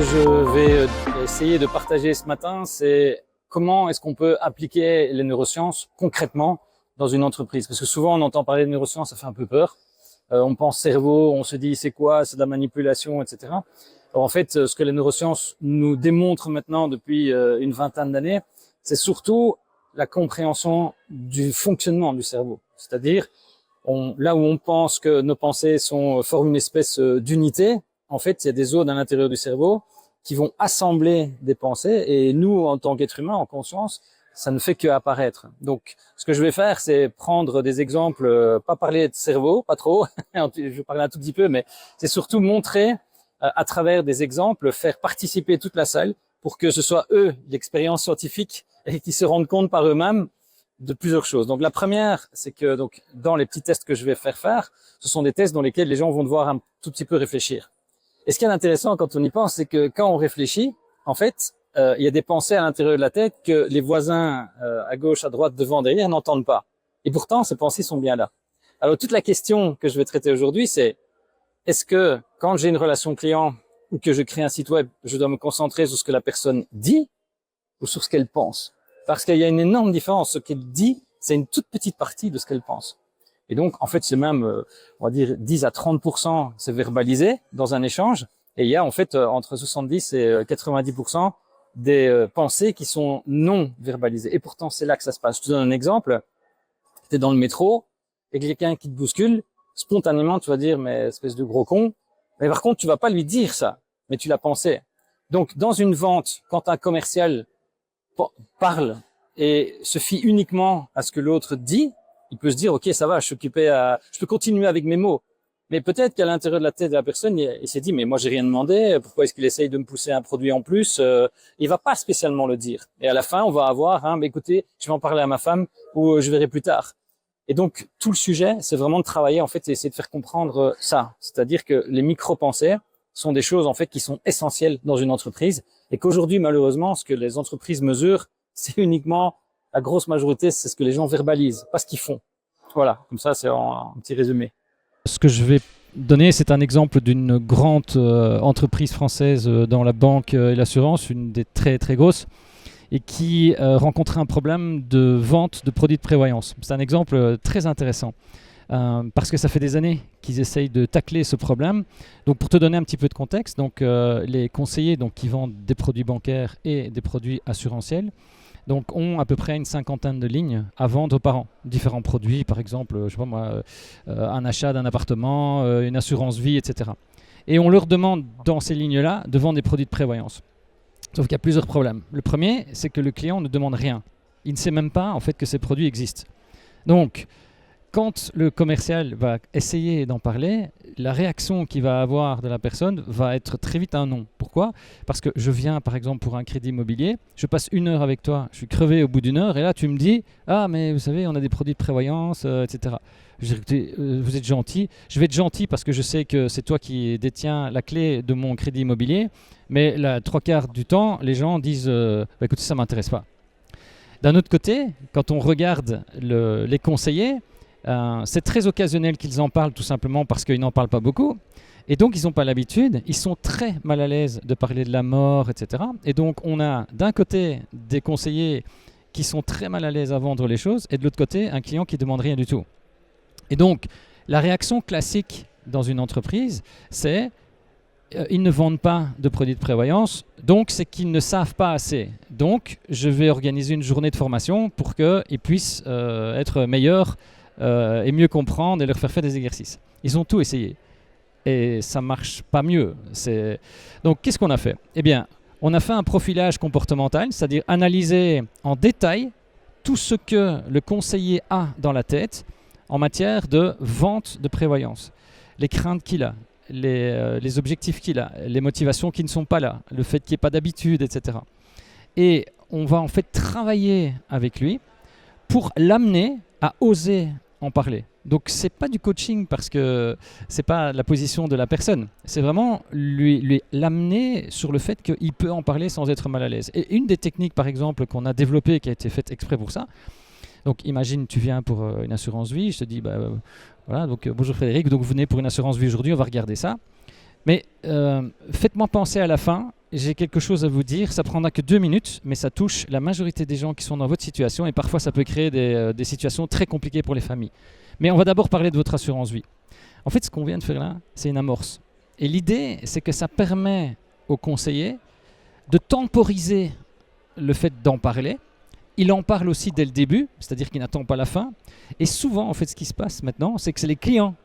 que je vais essayer de partager ce matin, c'est comment est-ce qu'on peut appliquer les neurosciences concrètement dans une entreprise. Parce que souvent, on entend parler de neurosciences, ça fait un peu peur. On pense cerveau, on se dit c'est quoi, c'est de la manipulation, etc. Alors, en fait, ce que les neurosciences nous démontrent maintenant depuis une vingtaine d'années, c'est surtout la compréhension du fonctionnement du cerveau. C'est-à-dire, là où on pense que nos pensées forment une espèce d'unité, en fait, il y a des zones à l'intérieur du cerveau qui vont assembler des pensées, et nous, en tant qu'êtres humains, en conscience, ça ne fait qu'apparaître. Donc, ce que je vais faire, c'est prendre des exemples, pas parler de cerveau, pas trop, je vais parler un tout petit peu, mais c'est surtout montrer à travers des exemples, faire participer toute la salle pour que ce soit eux, l'expérience scientifique, et qu'ils se rendent compte par eux-mêmes de plusieurs choses. Donc, la première, c'est que donc dans les petits tests que je vais faire, ce sont des tests dans lesquels les gens vont devoir un tout petit peu réfléchir. Et ce qui est intéressant quand on y pense, c'est que quand on réfléchit, en fait, il y a des pensées à l'intérieur de la tête que les voisins à gauche, à droite, devant, derrière n'entendent pas. Et pourtant, ces pensées sont bien là. Alors, toute la question que je vais traiter aujourd'hui, c'est est-ce que quand j'ai une relation client ou que je crée un site web, je dois me concentrer sur ce que la personne dit ou sur ce qu'elle pense? Parce qu'il y a une énorme différence. Ce qu'elle dit, c'est une toute petite partie de ce qu'elle pense. Et donc, en fait, c'est même, on va dire, 10 à 30%, c'est verbalisé dans un échange. Et il y a, en fait, entre 70 et 90% des pensées qui sont non verbalisées. Et pourtant, c'est là que ça se passe. Je te donne un exemple. Tu es dans le métro et quelqu'un qui te bouscule, spontanément, tu vas dire, mais espèce de gros con. Mais par contre, tu vas pas lui dire ça, mais tu l'as pensé. Donc, dans une vente, quand un commercial parle et se fie uniquement à ce que l'autre dit, il peut se dire, OK, ça va, je peux continuer avec mes mots. Mais peut-être qu'à l'intérieur de la tête de la personne, il s'est dit, mais moi, j'ai rien demandé. Pourquoi est-ce qu'il essaye de me pousser un produit en plus? Il va pas spécialement le dire. Et à la fin, on va avoir, mais écoutez, je vais en parler à ma femme ou je verrai plus tard. Et donc, tout le sujet, c'est vraiment de travailler, en fait, et essayer de faire comprendre ça. C'est-à-dire que les micro-pensées sont des choses, en fait, qui sont essentielles dans une entreprise. Et qu'aujourd'hui, malheureusement, ce que les entreprises mesurent, c'est uniquement, la grosse majorité, c'est ce que les gens verbalisent, pas ce qu'ils font. Voilà, comme ça, c'est un petit résumé. Ce que je vais donner, c'est un exemple d'une grande entreprise française dans la banque et l'assurance, une des très très grosses, et qui rencontrait un problème de vente de produits de prévoyance. C'est un exemple très intéressant. Parce que ça fait des années qu'ils essayent de tacler ce problème. Donc pour te donner un petit peu de contexte, donc, les conseillers qui vendent des produits bancaires et des produits assurantiels donc, ont à peu près une cinquantaine de lignes à vendre par an. Différents produits, par exemple, je sais pas moi, un achat d'un appartement, une assurance vie, etc. Et on leur demande dans ces lignes-là de vendre des produits de prévoyance. Sauf qu'il y a plusieurs problèmes. Le premier, c'est que le client ne demande rien. Il ne sait même pas en fait que ces produits existent. Donc, quand le commercial va essayer d'en parler, la réaction qu'il va avoir de la personne va être très vite un non. Pourquoi? Parce que je viens par exemple pour un crédit immobilier, je passe 1 heure avec toi, je suis crevé au bout d'1 heure et là tu me dis « Ah mais vous savez on a des produits de prévoyance, etc. » Je dis, vous êtes gentil, je vais être gentil parce que je sais que c'est toi qui détiens la clé de mon crédit immobilier, mais la 3/4 du temps les gens disent écoutez ça ne m'intéresse pas. D'un autre côté, quand on regarde les conseillers, c'est très occasionnel qu'ils en parlent tout simplement parce qu'ils n'en parlent pas beaucoup et donc ils n'ont pas l'habitude, ils sont très mal à l'aise de parler de la mort, etc. Et donc on a d'un côté des conseillers qui sont très mal à l'aise à vendre les choses et de l'autre côté un client qui ne demande rien du tout. Et donc la réaction classique dans une entreprise c'est ils ne vendent pas de produits de prévoyance, donc c'est qu'ils ne savent pas assez. Donc je vais organiser une journée de formation pour qu'ils puissent être meilleurs et mieux comprendre et leur faire des exercices. Ils ont tout essayé et ça marche pas mieux. Donc qu'est-ce qu'on a fait? Eh bien, on a fait un profilage comportemental, c'est-à-dire analyser en détail tout ce que le conseiller a dans la tête en matière de vente de prévoyance. Les craintes qu'il a, les objectifs qu'il a, les motivations qui ne sont pas là, le fait qu'il n'y ait pas d'habitude, etc. Et on va en fait travailler avec lui pour l'amener à oser en parler. Donc c'est pas du coaching parce que c'est pas la position de la personne, c'est vraiment l'amener sur le fait qu'il peut en parler sans être mal à l'aise. Et une des techniques par exemple qu'on a développée, qui a été faite exprès pour ça, donc imagine tu viens pour une assurance vie, je te dis voilà, donc bonjour Frédéric, donc vous venez pour une assurance vie aujourd'hui, on va regarder ça. Mais faites-moi penser à la fin j'ai quelque chose à vous dire. Ça prendra que 2 minutes, mais ça touche la majorité des gens qui sont dans votre situation et parfois ça peut créer des situations très compliquées pour les familles. Mais on va d'abord parler de votre assurance vie. En fait, ce qu'on vient de faire là, c'est une amorce. Et l'idée, c'est que ça permet aux conseillers de temporiser le fait d'en parler. Il en parle aussi dès le début, c'est-à-dire qu'il n'attend pas la fin. Et souvent, en fait, ce qui se passe maintenant, c'est que c'est les clients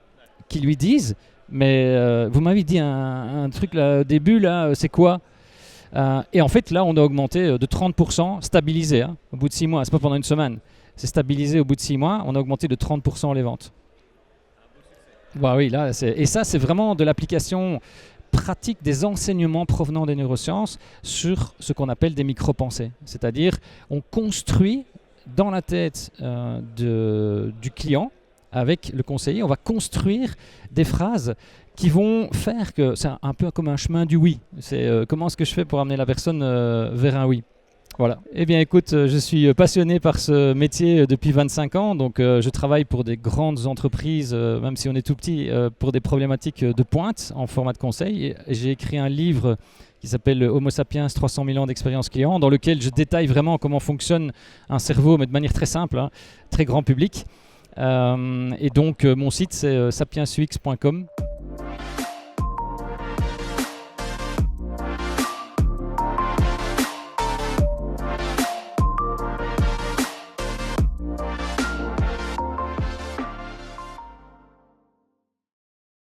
qui lui disent « Mais vous m'avez dit un truc là, au début, là, c'est quoi ?» Et en fait, là, on a augmenté de 30%, stabilisé, hein, au bout de 6 mois. Ce n'est pas pendant une semaine. C'est stabilisé au bout de 6 mois. On a augmenté de 30% les ventes. Bah oui, là, et ça, c'est vraiment de l'application pratique des enseignements provenant des neurosciences sur ce qu'on appelle des micro-pensées. C'est-à-dire, on construit dans la tête du client, avec le conseiller, on va construire des phrases qui vont faire que c'est un peu comme un chemin du oui. C'est comment est-ce que je fais pour amener la personne vers un oui. Voilà. Eh bien, écoute, je suis passionné par ce métier depuis 25 ans. Donc, je travaille pour des grandes entreprises, même si on est tout petit, pour des problématiques de pointe en format de conseil. Et j'ai écrit un livre qui s'appelle Homo sapiens, 300 000 ans d'expérience client, dans lequel je détaille vraiment comment fonctionne un cerveau, mais de manière très simple, hein, très grand public. Et donc, mon site, c'est sapiensux.com.